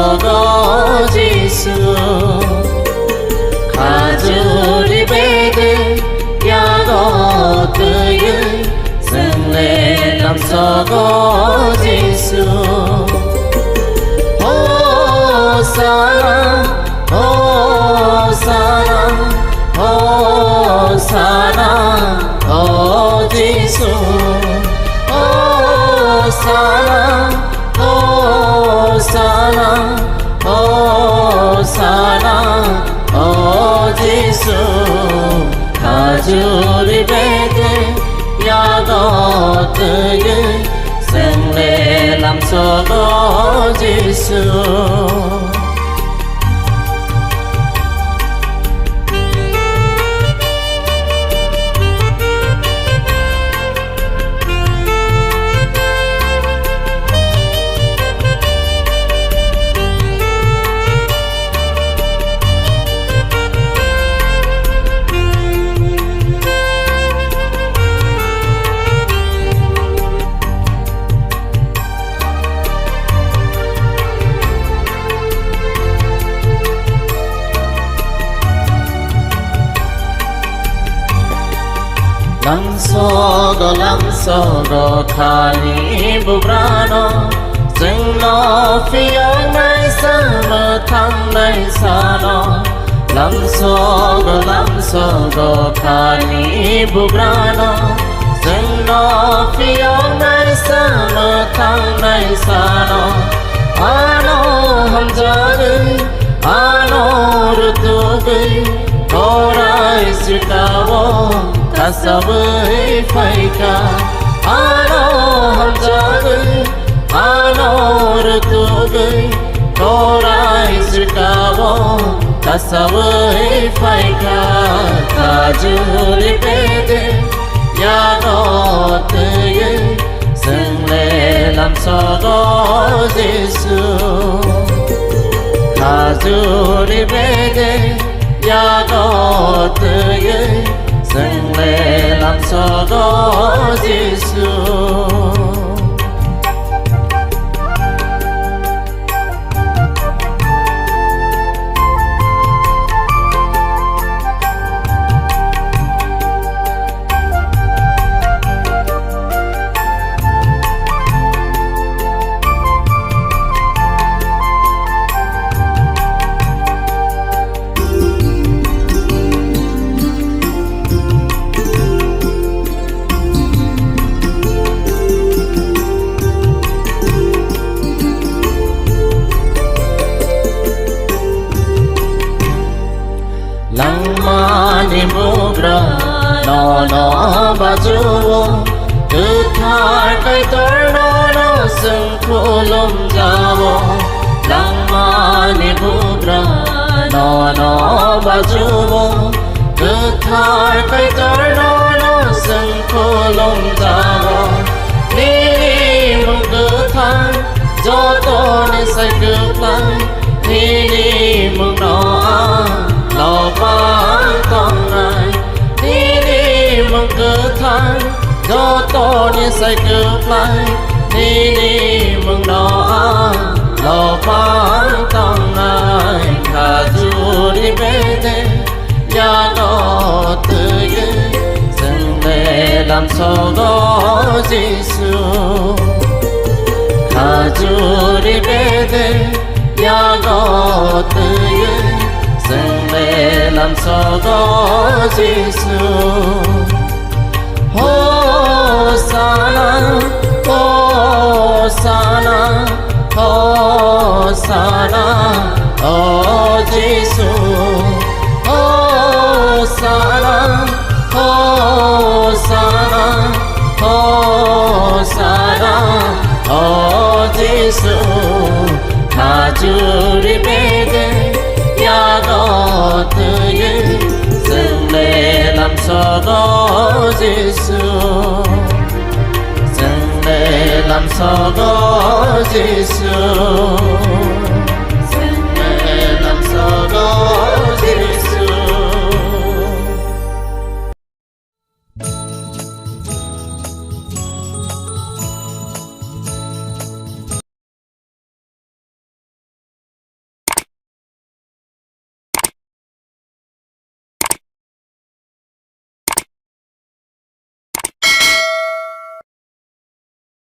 서거 지수 가주리 베드 야거 뜨유 승례 남 서거 지수 호사나 호사나 호사나 지수 호사나 호사나 호사나 지수 가주리 베드 야거 뜨유 승례 남 서거 지수 lamsogo khani bubrano jingno phiyo nai sama thang nai sano lamsogo khani bubrano jingno phiyo nai sama thang nai sano ano hamjari ano rutugi torai sikawo tasabui faika ano hamjagi ano rutugi torai sirkawo tasabui faika kajuri bede yago tuye 승례 남서거 지수 가주리 베데 야고 뜨ye 승례 남서거 지수 낭만이 무그라 너너 봐주어 뜻할까이 떨너너 승풀름 잡어 낭만이 무그라 너너 봐주어 뜻할까이 떨너너 승풀름 잡어 니님은 끝한 저돈의 살끝한 니님은 너아 lo vang tông này đi đi mong cơ than do to đi say cơ lại đi đi mong đó lo vang tông này cả dù đi về thế ya đó tự nhiên dừng để làm sao đó Giêsu cả dù đi về thế ya đó tự nhiên 승례 남서거 지수 호사나 호사나 호사나 지수 호사나 호사나 호사나 지수 가주리 베데 야거 뜨유 승례 남서거 지수 승례 남서거 지수